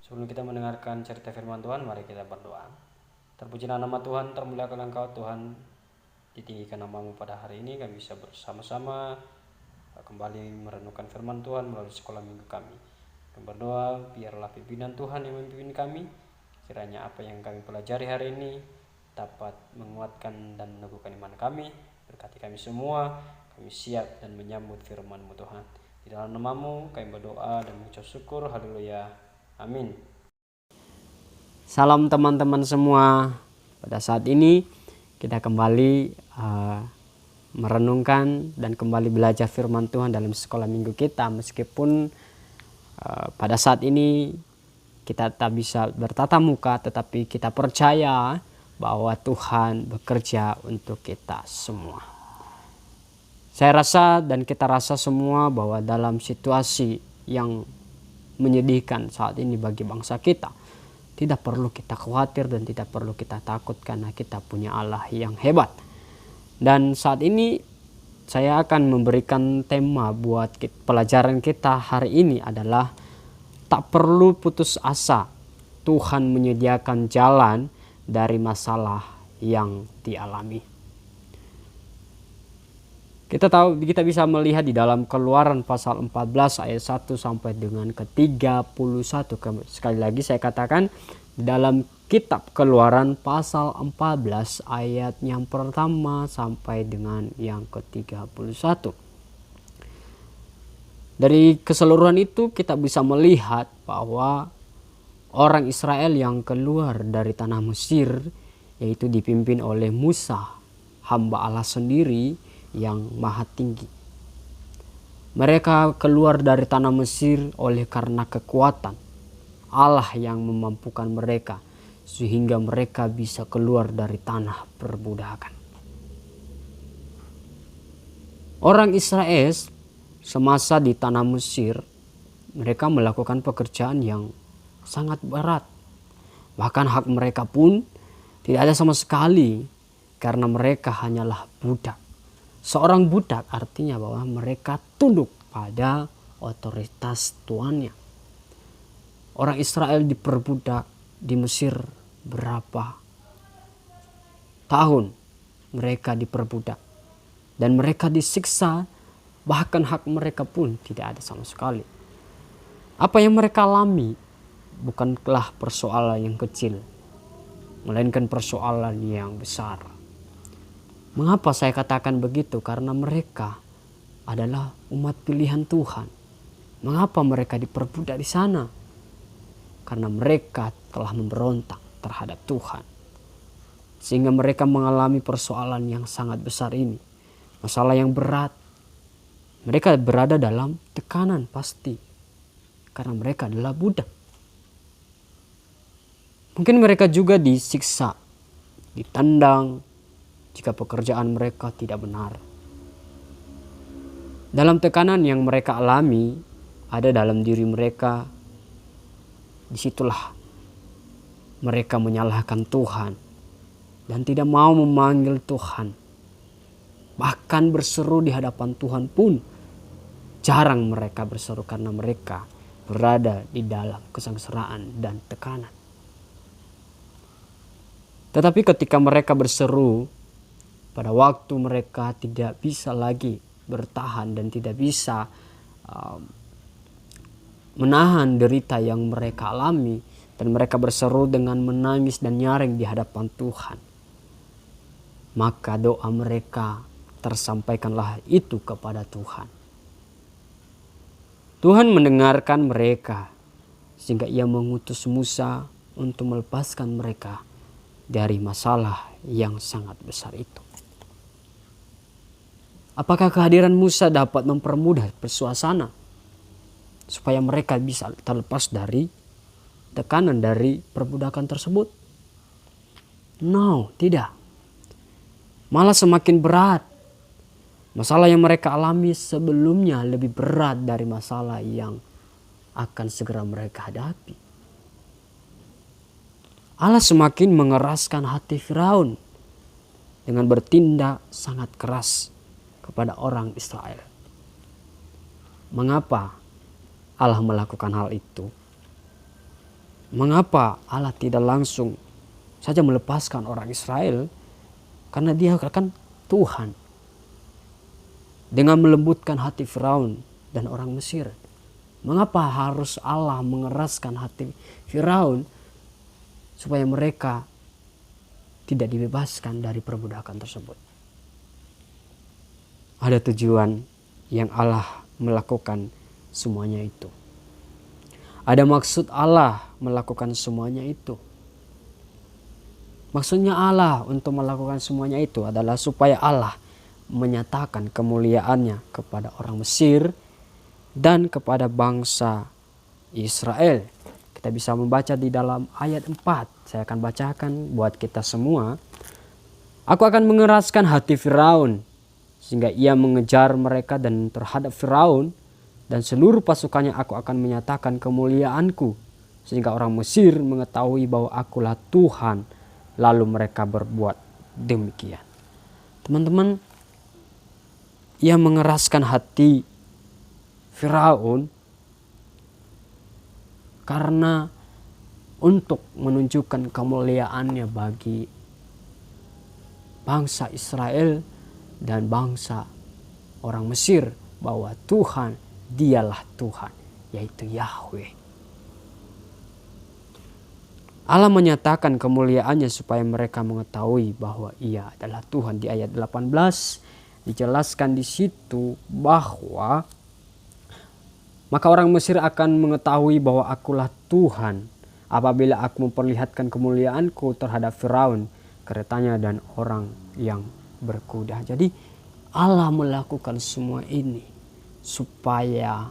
Sebelum kita mendengarkan cerita firman Tuhan, mari kita berdoa. Terpujilah nama Tuhan, termuliakan Engkau Tuhan, ditinggikan namamu pada hari ini. Kami bisa bersama-sama kembali merenungkan firman Tuhan melalui sekolah minggu kami. Kami berdoa, biarlah pimpinan Tuhan yang memimpin kami. Kiranya apa yang kami pelajari hari ini dapat menguatkan dan meneguhkan iman kami. Berkati kami semua, kami siap dan menyambut firman-Mu Tuhan. Di dalam namamu kami berdoa dan mengucap syukur. Haleluya. Amin. Salam teman-teman semua. Pada saat ini kita kembali merenungkan dan kembali belajar firman Tuhan dalam sekolah minggu kita. Meskipun pada saat ini kita tak bisa bertatap muka, tetapi kita percaya bahwa Tuhan bekerja untuk kita semua. Saya rasa dan kita rasa semua bahwa dalam situasi yang menyedihkan saat ini bagi bangsa kita, tidak perlu kita khawatir dan tidak perlu kita takut karena kita punya Allah yang hebat. Dan saat ini saya akan memberikan tema buat pelajaran kita hari ini adalah tak perlu putus asa. Tuhan menyediakan jalan dari masalah yang dialami. Kita bisa melihat di dalam Keluaran pasal 14 ayat 1 sampai dengan ke-31. Sekali lagi saya katakan di dalam kitab Keluaran pasal 14 ayat yang pertama sampai dengan yang ke-31. Dari keseluruhan itu kita bisa melihat bahwa orang Israel yang keluar dari tanah Mesir, yaitu dipimpin oleh Musa, hamba Allah sendiri yang maha tinggi. Mereka keluar dari tanah Mesir oleh karena kekuatan Allah yang memampukan mereka, sehingga mereka bisa keluar dari tanah perbudakan. Orang Israel semasa di tanah Mesir, mereka melakukan pekerjaan yang sangat berat. Bahkan hak mereka pun tidak ada sama sekali, karena mereka hanyalah budak. Seorang budak artinya bahwa mereka tunduk pada otoritas tuannya. Orang Israel diperbudak di Mesir berapa tahun mereka diperbudak. Dan mereka disiksa, bahkan hak mereka pun tidak ada sama sekali. Apa yang mereka alami bukanlah persoalan yang kecil, melainkan persoalan yang besar. Mengapa saya katakan begitu? Karena mereka adalah umat pilihan Tuhan. Mengapa mereka diperbudak di sana? Karena mereka telah memberontak terhadap Tuhan. Sehingga mereka mengalami persoalan yang sangat besar ini. Masalah yang berat. Mereka berada dalam tekanan pasti. Karena mereka adalah budak. Mungkin mereka juga disiksa, ditendang, jika pekerjaan mereka tidak benar. Dalam tekanan yang mereka alami, ada dalam diri mereka, disitulah mereka menyalahkan Tuhan dan tidak mau memanggil Tuhan. Bahkan berseru di hadapan Tuhan pun jarang mereka berseru karena mereka berada di dalam kesengsaraan dan tekanan. Tetapi ketika mereka berseru, pada waktu mereka tidak bisa lagi bertahan dan tidak bisa menahan derita yang mereka alami, dan mereka berseru dengan menangis dan nyaring di hadapan Tuhan, maka doa mereka tersampaikanlah itu kepada Tuhan. Tuhan mendengarkan mereka sehingga Ia mengutus Musa untuk melepaskan mereka dari masalah yang sangat besar itu. Apakah kehadiran Musa dapat mempermudah suasana supaya mereka bisa terlepas dari tekanan dari perbudakan tersebut? No, tidak. Malah semakin berat. Masalah yang mereka alami sebelumnya lebih berat dari masalah yang akan segera mereka hadapi. Allah semakin mengeraskan hati Firaun dengan bertindak sangat keras kepada orang Israel. Mengapa Allah melakukan hal itu? Mengapa Allah tidak langsung saja melepaskan orang Israel? Karena dia kan Tuhan. Dengan melembutkan hati Firaun dan orang Mesir. Mengapa harus Allah mengeraskan hati Firaun supaya mereka tidak dibebaskan dari perbudakan tersebut? Ada tujuan yang Allah melakukan semuanya itu. Ada maksud Allah melakukan semuanya itu. Maksudnya Allah untuk melakukan semuanya itu adalah supaya Allah menyatakan kemuliaannya kepada orang Mesir dan kepada bangsa Israel. Kita bisa membaca di dalam ayat 4. Saya akan bacakan buat kita semua. Aku akan mengeraskan hati Firaun sehingga ia mengejar mereka, dan terhadap Firaun dan seluruh pasukannya aku akan menyatakan kemuliaanku sehingga orang Mesir mengetahui bahwa akulah Tuhan. Lalu mereka berbuat demikian. Teman-teman, ia mengeraskan hati Firaun karena untuk menunjukkan kemuliaannya bagi bangsa Israel dan bangsa orang Mesir, bahwa Tuhan, dialah Tuhan, yaitu Yahweh. Allah menyatakan kemuliaannya supaya mereka mengetahui bahwa ia adalah Tuhan. Di ayat 18 dijelaskan di situ bahwa maka orang Mesir akan mengetahui bahwa akulah Tuhan apabila aku memperlihatkan kemuliaanku terhadap Firaun, keretanya dan orang yang berkuda. Jadi Allah melakukan semua ini supaya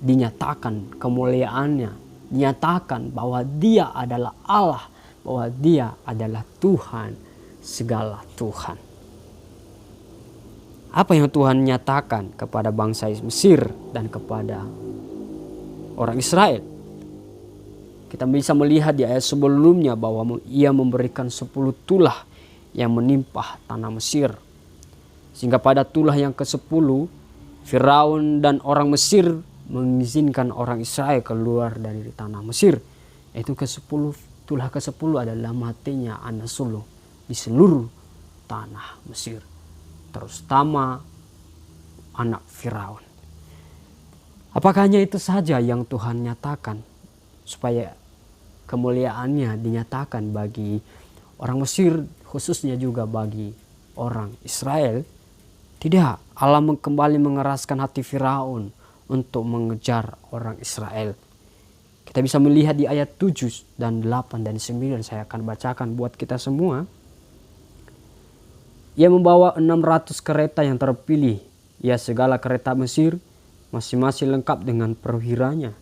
dinyatakan kemuliaannya, dinyatakan bahwa dia adalah Allah, bahwa dia adalah Tuhan segala Tuhan. Apa yang Tuhan nyatakan kepada bangsa Mesir dan kepada orang Israel? Kita bisa melihat di ayat sebelumnya bahwa ia memberikan 10 tulah yang menimpa tanah Mesir. Sehingga pada tulah yang ke-10, Firaun dan orang Mesir mengizinkan orang Israel keluar dari tanah Mesir. Itu ke-10, tulah ke-10 adalah matinya anak sulung di seluruh tanah Mesir, terutama anak Firaun. Apakah hanya itu saja yang Tuhan nyatakan supaya kemuliaannya dinyatakan bagi orang Mesir, khususnya juga bagi orang Israel? Tidak, Allah kembali mengeraskan hati Firaun untuk mengejar orang Israel. Kita bisa melihat di ayat 7 dan 8 dan 9. Saya akan bacakan buat kita semua. Ia membawa 600 kereta yang terpilih. Ya, segala kereta Mesir masing-masing lengkap dengan perwiranya.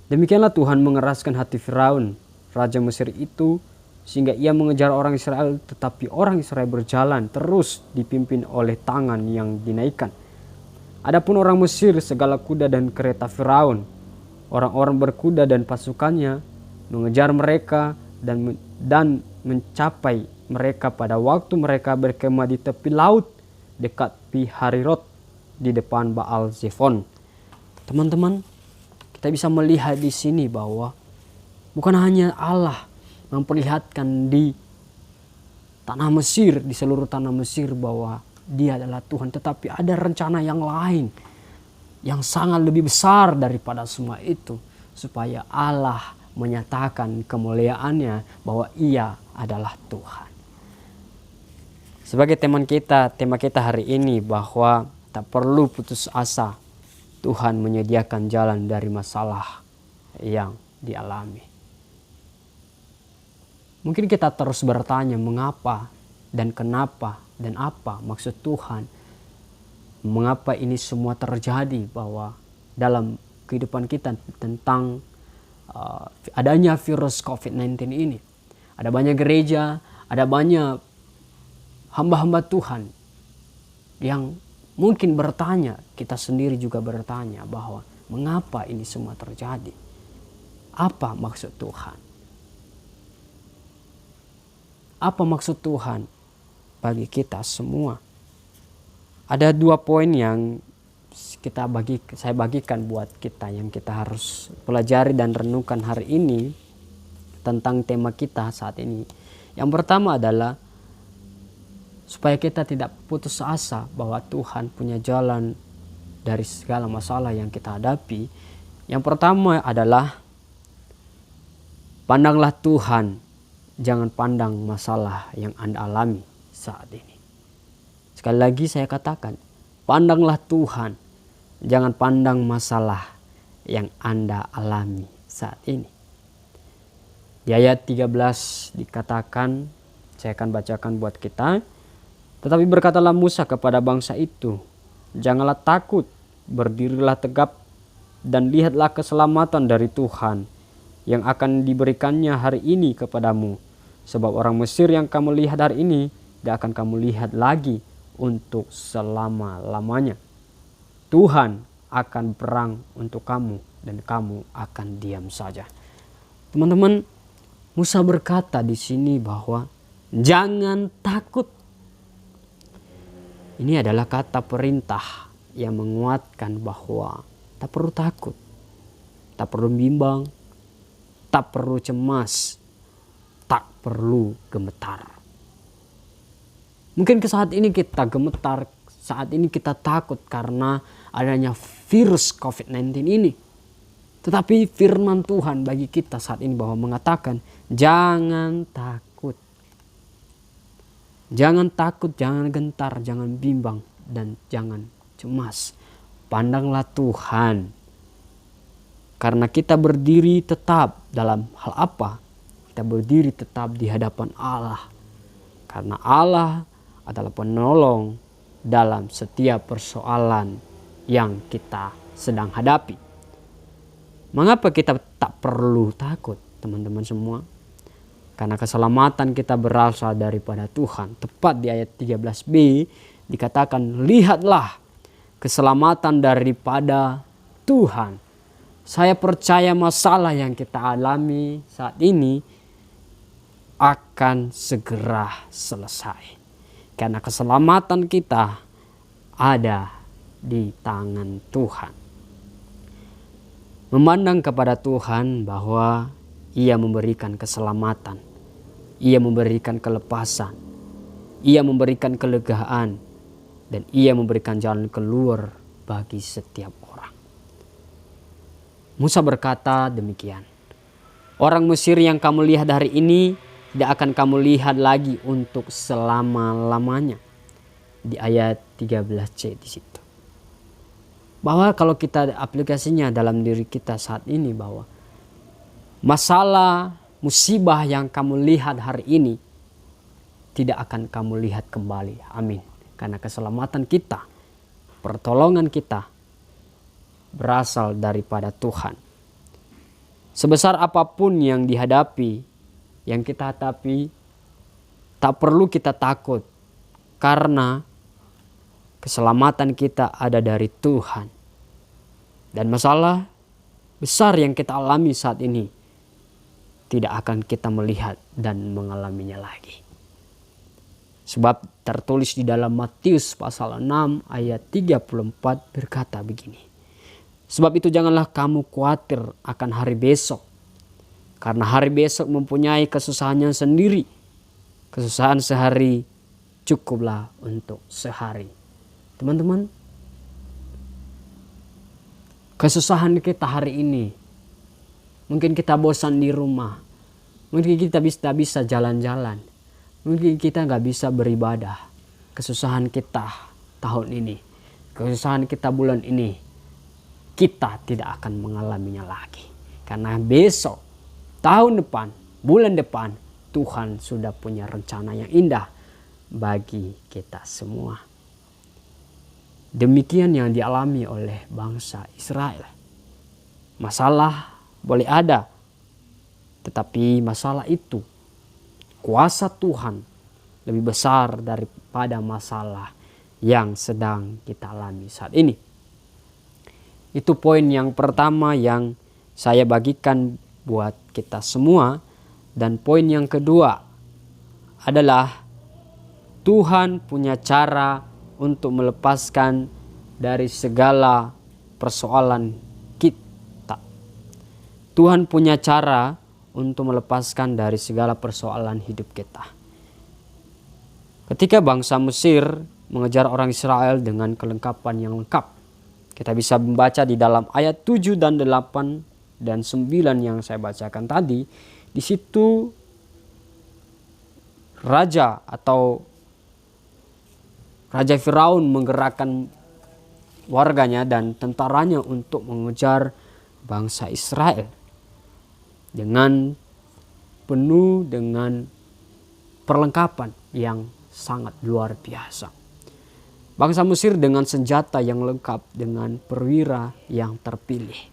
Demikianlah Tuhan mengeraskan hati Firaun, raja Mesir itu, sehingga ia mengejar orang Israel, tetapi orang Israel berjalan terus dipimpin oleh tangan yang dinaikkan. Adapun orang Mesir, segala kuda dan kereta Firaun, orang-orang berkuda dan pasukannya mengejar mereka dan mencapai mereka pada waktu mereka berkemah di tepi laut dekat Pi-Harirot di depan Baal Zephon. Teman-teman, kita bisa melihat di sini bahwa bukan hanya Allah memperlihatkan di tanah Mesir, di seluruh tanah Mesir bahwa dia adalah Tuhan, tetapi ada rencana yang lain yang sangat lebih besar daripada semua itu, supaya Allah menyatakan kemuliaannya bahwa ia adalah Tuhan. Sebagai tema kita hari ini bahwa tak perlu putus asa, Tuhan menyediakan jalan dari masalah yang dialami. Mungkin kita terus bertanya mengapa dan kenapa dan apa maksud Tuhan. Mengapa ini semua terjadi, bahwa dalam kehidupan kita tentang adanya virus COVID-19 ini. Ada banyak gereja, ada banyak hamba-hamba Tuhan yang mungkin bertanya, kita sendiri juga bertanya bahwa mengapa ini semua terjadi? Apa maksud Tuhan? Apa maksud Tuhan bagi kita semua? Ada 2 poin yang saya bagikan buat kita yang kita harus pelajari dan renungkan hari ini tentang tema kita saat ini. Yang pertama adalah supaya kita tidak putus asa bahwa Tuhan punya jalan dari segala masalah yang kita hadapi. Yang pertama adalah pandanglah Tuhan, jangan pandang masalah yang Anda alami saat ini. Sekali lagi saya katakan, pandanglah Tuhan, jangan pandang masalah yang Anda alami saat ini. Di ayat 13 dikatakan, saya akan bacakan buat kita. Tetapi berkatalah Musa kepada bangsa itu, janganlah takut, berdirilah tegap dan lihatlah keselamatan dari Tuhan yang akan diberikannya hari ini kepadamu. Sebab orang Mesir yang kamu lihat hari ini tidak akan kamu lihat lagi untuk selama-lamanya. Tuhan akan perang untuk kamu dan kamu akan diam saja. Teman-teman, Musa berkata di sini bahwa jangan takut. Ini adalah kata perintah yang menguatkan bahwa tak perlu takut, tak perlu bimbang, tak perlu cemas, tak perlu gemetar. Mungkin saat ini kita gemetar, saat ini kita takut karena adanya virus COVID-19 ini. Tetapi firman Tuhan bagi kita saat ini bahwa mengatakan jangan takut. Jangan takut, jangan gentar, jangan bimbang, dan jangan cemas. Pandanglah Tuhan. Karena kita berdiri tetap dalam hal apa? Kita berdiri tetap di hadapan Allah. Karena Allah adalah penolong dalam setiap persoalan yang kita sedang hadapi. Mengapa kita tak perlu takut, teman-teman semua? Karena keselamatan kita berasal daripada Tuhan. Tepat di ayat 13b dikatakan, lihatlah keselamatan daripada Tuhan. Saya percaya masalah yang kita alami saat ini akan segera selesai. Karena keselamatan kita ada di tangan Tuhan. Memandang kepada Tuhan bahwa Ia memberikan keselamatan, Ia memberikan kelepasan, Ia memberikan kelegaan, dan Ia memberikan jalan keluar bagi setiap orang. Musa berkata demikian, orang Mesir yang kamu lihat hari ini tidak akan kamu lihat lagi untuk selama-lamanya. Di ayat 13c di situ. Bahwa kalau kita aplikasinya dalam diri kita saat ini, bahwa masalah musibah yang kamu lihat hari ini tidak akan kamu lihat kembali. Amin. Karena keselamatan kita, pertolongan kita berasal daripada Tuhan. Sebesar apapun yang dihadapi, yang kita hadapi, tak perlu kita takut karena keselamatan kita ada dari Tuhan. Dan masalah besar yang kita alami saat ini tidak akan kita melihat dan mengalaminya lagi. Sebab tertulis di dalam Matius pasal 6 ayat 34 berkata begini. Sebab itu janganlah kamu khawatir akan hari besok. Karena hari besok mempunyai kesusahannya sendiri. Kesusahan sehari cukuplah untuk sehari. Teman-teman, kesusahan kita hari ini, mungkin kita bosan di rumah, mungkin kita bisa jalan-jalan, mungkin kita nggak bisa beribadah. Kesusahan kita tahun ini, kesusahan kita bulan ini, kita tidak akan mengalaminya lagi. Karena besok, tahun depan, bulan depan, Tuhan sudah punya rencana yang indah bagi kita semua. Demikian yang dialami oleh bangsa Israel. Masalah boleh ada, tetapi masalah itu, kuasa Tuhan lebih besar daripada masalah yang sedang kita alami saat ini. Itu poin yang pertama yang saya bagikan buat kita semua. Dan poin yang kedua adalah Tuhan punya cara untuk melepaskan dari segala persoalan kita. Tuhan punya cara untuk melepaskan dari segala persoalan hidup kita. Ketika bangsa Mesir mengejar orang Israel dengan kelengkapan yang lengkap, kita bisa membaca di dalam ayat 7 dan 8 dan 9 yang saya bacakan tadi. Di situ raja atau Raja Firaun menggerakkan warganya dan tentaranya untuk mengejar bangsa Israel dengan penuh dengan perlengkapan yang sangat luar biasa. Bangsa Mesir dengan senjata yang lengkap, dengan perwira yang terpilih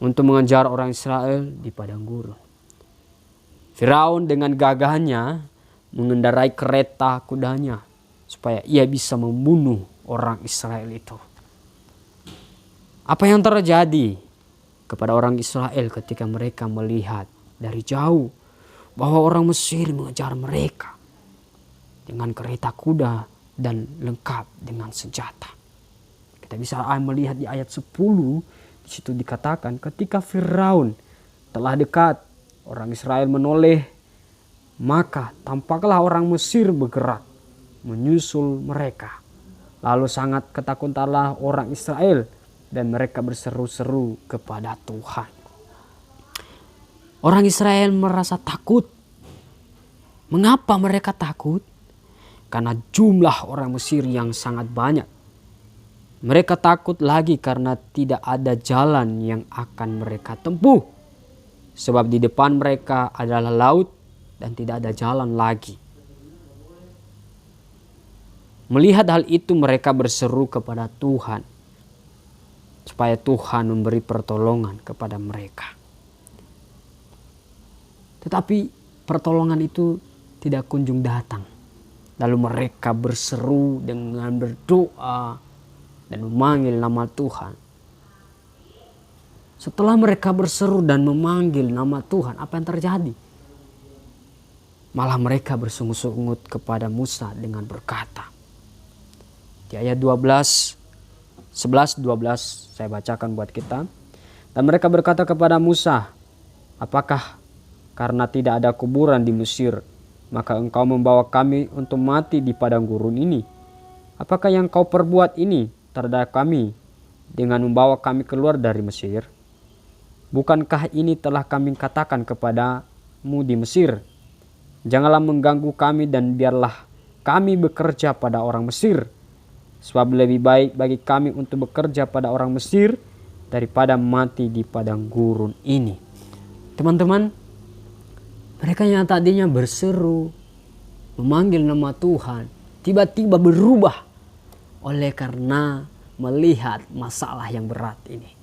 untuk mengejar orang Israel di padang gurun. Firaun dengan gagahnya mengendarai kereta kudanya supaya ia bisa membunuh orang Israel itu. Apa yang terjadi kepada orang Israel ketika mereka melihat dari jauh bahwa orang Mesir mengejar mereka dengan kereta kuda dan lengkap dengan senjata? Kita bisa melihat di ayat 10, di situ dikatakan ketika Firaun telah dekat, orang Israel menoleh, maka tampaklah orang Mesir bergerak menyusul mereka. Lalu sangat ketakutanlah orang Israel dan mereka berseru-seru kepada Tuhan. Orang Israel merasa takut. Mengapa mereka takut? Karena jumlah orang Mesir yang sangat banyak. Mereka takut lagi karena tidak ada jalan yang akan mereka tempuh. Sebab di depan mereka adalah laut dan tidak ada jalan lagi. Melihat hal itu mereka berseru kepada Tuhan supaya Tuhan memberi pertolongan kepada mereka. Tetapi pertolongan itu tidak kunjung datang. Lalu mereka berseru dengan berdoa dan memanggil nama Tuhan. Setelah mereka berseru dan memanggil nama Tuhan, apa yang terjadi? Malah mereka bersungut-sungut kepada Musa dengan berkata, di ayat 11, 12 saya bacakan buat kita. Dan mereka berkata kepada Musa, apakah karena tidak ada kuburan di Mesir, maka engkau membawa kami untuk mati di padang gurun ini? Apakah yang kau perbuat ini terhadap kami dengan membawa kami keluar dari Mesir? Bukankah ini telah kami katakan kepadamu di Mesir? Janganlah mengganggu kami dan biarlah kami bekerja pada orang Mesir. Sebab lebih baik bagi kami untuk bekerja pada orang Mesir daripada mati di padang gurun ini. Teman-teman, mereka yang tadinya berseru, memanggil nama Tuhan, tiba-tiba berubah oleh karena melihat masalah yang berat ini.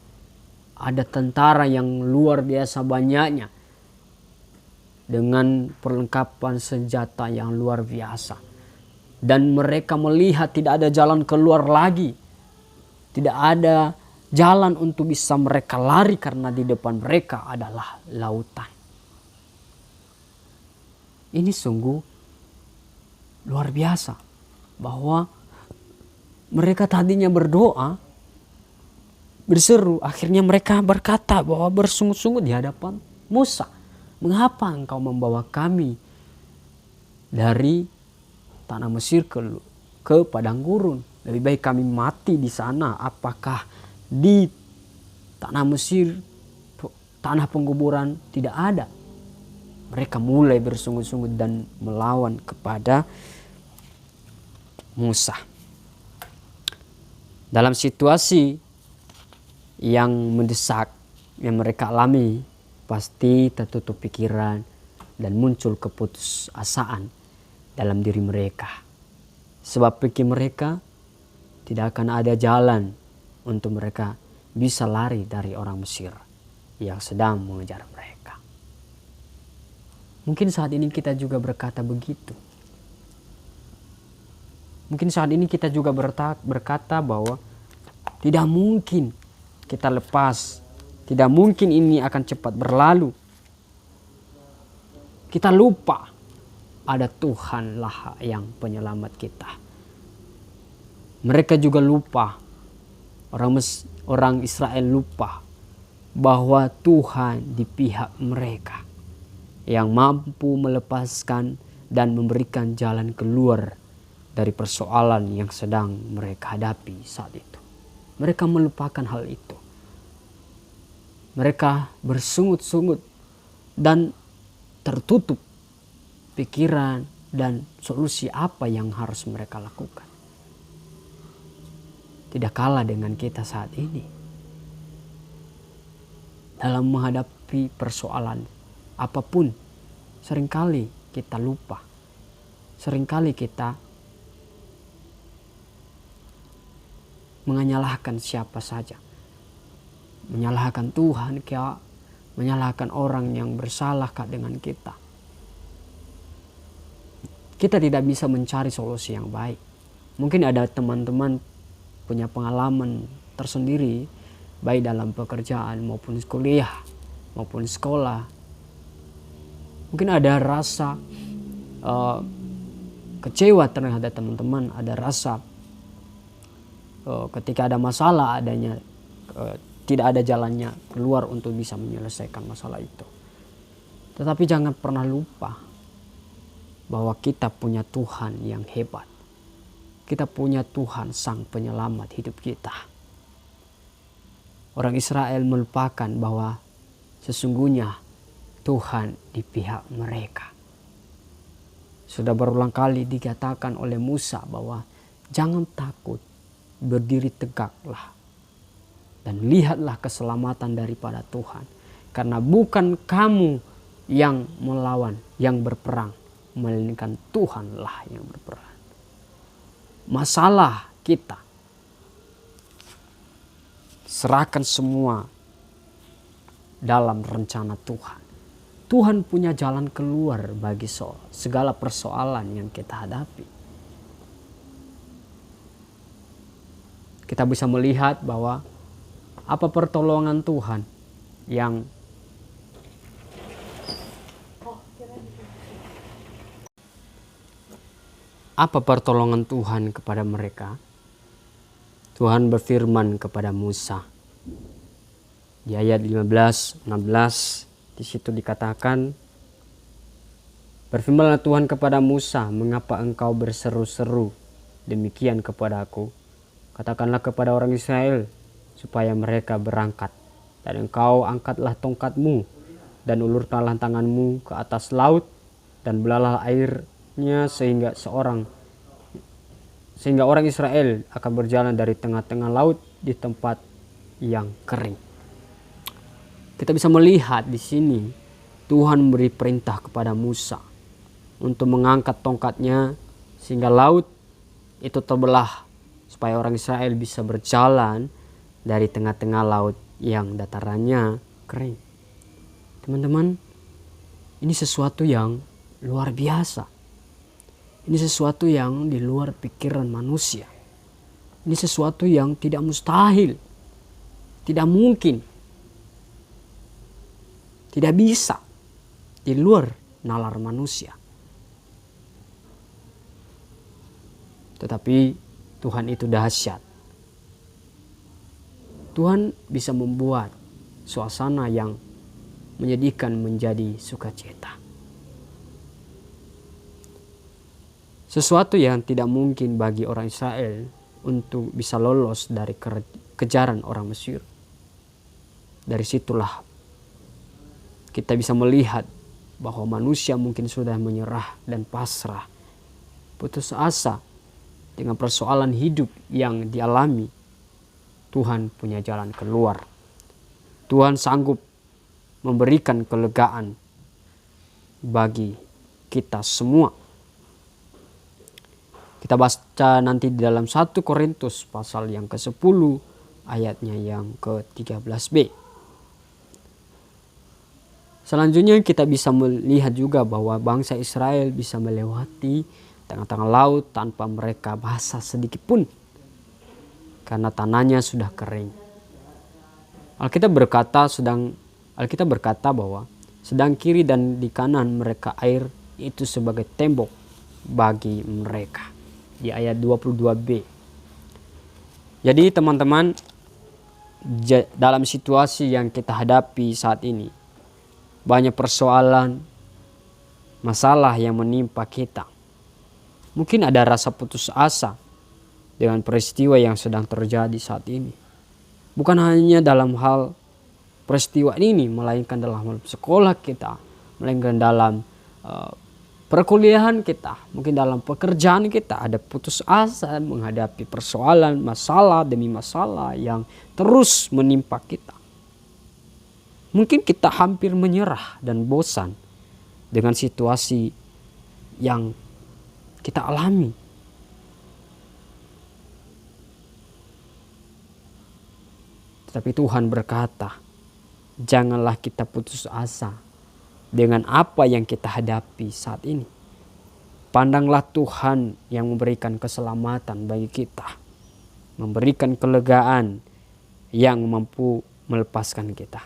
Ada tentara yang luar biasa banyaknya dengan perlengkapan senjata yang luar biasa. Dan mereka melihat tidak ada jalan keluar lagi. Tidak ada jalan untuk bisa mereka lari karena di depan mereka adalah lautan. Ini sungguh luar biasa bahwa mereka tadinya berdoa, berseru, akhirnya mereka berkata bahwa bersungut-sungut di hadapan Musa. Mengapa engkau membawa kami dari tanah Mesir ke padang gurun? Lebih baik kami mati di sana. Apakah di tanah Mesir tanah penguburan tidak ada? Mereka mulai bersungut-sungut dan melawan kepada Musa. Dalam situasi yang mendesak yang mereka alami, pasti tertutup pikiran dan muncul keputusasaan dalam diri mereka. Sebab pikir mereka tidak akan ada jalan untuk mereka bisa lari dari orang Mesir yang sedang mengejar mereka. Mungkin saat ini kita juga berkata begitu. Mungkin saat ini kita juga berkata bahwa tidak mungkin kita lepas. Tidak mungkin ini akan cepat berlalu. Kita lupa ada Tuhanlah yang penyelamat kita. Mereka juga lupa, orang Israel lupa bahwa Tuhan di pihak mereka yang mampu melepaskan dan memberikan jalan keluar dari persoalan yang sedang mereka hadapi saat itu. Mereka melupakan hal itu. Mereka bersungut-sungut dan tertutup pikiran dan solusi apa yang harus mereka lakukan. Tidak kalah dengan kita saat ini. Dalam menghadapi persoalan apapun, seringkali kita lupa. Seringkali kita menyalahkan siapa saja. Menyalahkan Tuhan kah, menyalahkan orang yang bersalah kah dengan kita. Kita tidak bisa mencari solusi yang baik. Mungkin ada teman-teman punya pengalaman tersendiri, baik dalam pekerjaan maupun kuliah maupun sekolah. Mungkin ada rasa kecewa terhadap teman-teman, ada rasa ketika ada masalah adanya tidak ada jalannya keluar untuk bisa menyelesaikan masalah itu. Tetapi jangan pernah lupa bahwa kita punya Tuhan yang hebat. Kita punya Tuhan sang penyelamat hidup kita. Orang Israel melupakan bahwa sesungguhnya Tuhan di pihak mereka. Sudah berulang kali dikatakan oleh Musa bahwa jangan takut, berdiri tegaklah dan lihatlah keselamatan daripada Tuhan. Karena bukan kamu yang melawan, yang berperang, melainkan Tuhanlah yang berperang. Masalah kita, serahkan semua dalam rencana Tuhan. Tuhan punya jalan keluar bagi segala persoalan yang kita hadapi. Kita bisa melihat bahwa apa pertolongan Tuhan yang apa pertolongan Tuhan kepada mereka? Tuhan berfirman kepada Musa. Di ayat 15, 16 di situ dikatakan, berfirmanlah Tuhan kepada Musa, mengapa engkau berseru-seru demikian kepadaku? Katakanlah kepada orang Israel supaya mereka berangkat. Dan engkau angkatlah tongkatmu dan ulurkanlah tanganmu ke atas laut dan belalah airnya sehingga orang Israel akan berjalan dari tengah-tengah laut di tempat yang kering. Kita bisa melihat di sini Tuhan memberi perintah kepada Musa untuk mengangkat tongkatnya sehingga laut itu terbelah supaya orang Israel bisa berjalan dari tengah-tengah laut yang datarannya kering. Teman-teman, ini sesuatu yang luar biasa. Ini sesuatu yang di luar pikiran manusia. Ini sesuatu yang tidak mustahil, tidak mungkin, tidak bisa di luar nalar manusia. Tetapi Tuhan itu dahsyat. Tuhan bisa membuat suasana yang menyedihkan menjadi sukacita. Sesuatu yang tidak mungkin bagi orang Israel untuk bisa lolos dari kejaran orang Mesir. Dari situlah kita bisa melihat bahwa manusia mungkin sudah menyerah dan pasrah, putus asa dengan persoalan hidup yang dialami. Tuhan punya jalan keluar. Tuhan sanggup memberikan kelegaan bagi kita semua. Kita baca nanti di dalam 1 Korintus pasal yang ke-10 ayatnya yang ke-13b. Selanjutnya kita bisa melihat juga bahwa bangsa Israel bisa melewati tengah-tengah laut tanpa mereka basah sedikit pun. Karena tanahnya sudah kering. Alkitab berkata bahwa sedang kiri dan di kanan mereka air itu sebagai tembok bagi mereka. Di ayat 22b. Jadi teman-teman, dalam situasi yang kita hadapi saat ini, banyak persoalan, masalah yang menimpa kita. Mungkin ada rasa putus asa dengan peristiwa yang sedang terjadi saat ini. Bukan hanya dalam hal peristiwa ini, melainkan dalam hal sekolah kita, melainkan dalam perkuliahan kita, mungkin dalam pekerjaan kita ada putus asa menghadapi persoalan, masalah demi masalah yang terus menimpa kita. Mungkin kita hampir menyerah dan bosan dengan situasi yang kita alami. Tetapi Tuhan berkata, janganlah kita putus asa dengan apa yang kita hadapi saat ini. Pandanglah Tuhan yang memberikan keselamatan bagi kita, memberikan kelegaan yang mampu melepaskan kita.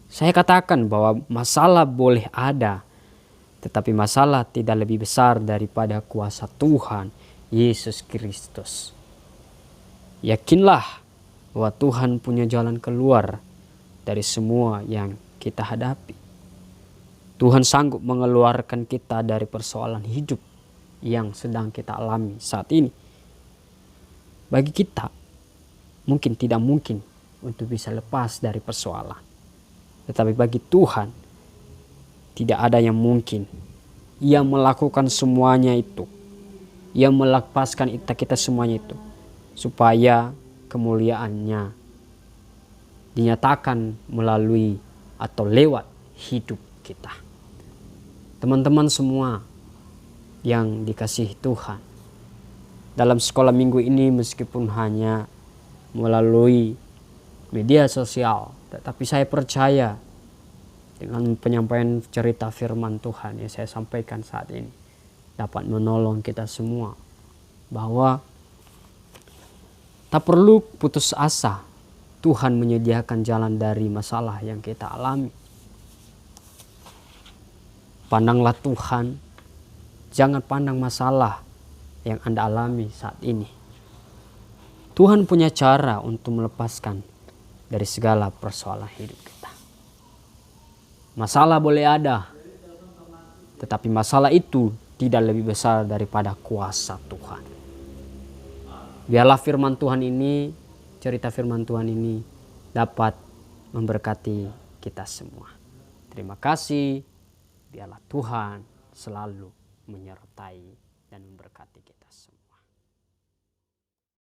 Saya katakan bahwa masalah boleh ada, tetapi masalah tidak lebih besar daripada kuasa Tuhan Yesus Kristus. Yakinlah bahwa Tuhan punya jalan keluar dari semua yang kita hadapi. Tuhan sanggup mengeluarkan kita dari persoalan hidup yang sedang kita alami saat ini. Bagi kita, mungkin tidak mungkin untuk bisa lepas dari persoalan. Tetapi bagi Tuhan, tidak ada yang mungkin. Ia melakukan semuanya itu. Ia melepaskan kita semuanya itu. Supaya kemuliaannya dinyatakan melalui atau lewat hidup kita. Teman-teman semua yang dikasihi Tuhan, dalam sekolah minggu ini meskipun hanya melalui media sosial, tetapi saya percaya dengan penyampaian cerita firman Tuhan yang saya sampaikan saat ini dapat menolong kita semua bahwa tak perlu putus asa. Tuhan menyediakan jalan dari masalah yang kita alami. Pandanglah Tuhan, jangan pandang masalah yang Anda alami saat ini. Tuhan punya cara untuk melepaskan dari segala persoalan hidup kita. Masalah boleh ada, tetapi masalah itu tidak lebih besar daripada kuasa Tuhan. Biarlah firman Tuhan ini, cerita firman Tuhan ini dapat memberkati kita semua. Terima kasih. Biarlah Tuhan selalu menyertai dan memberkati kita semua.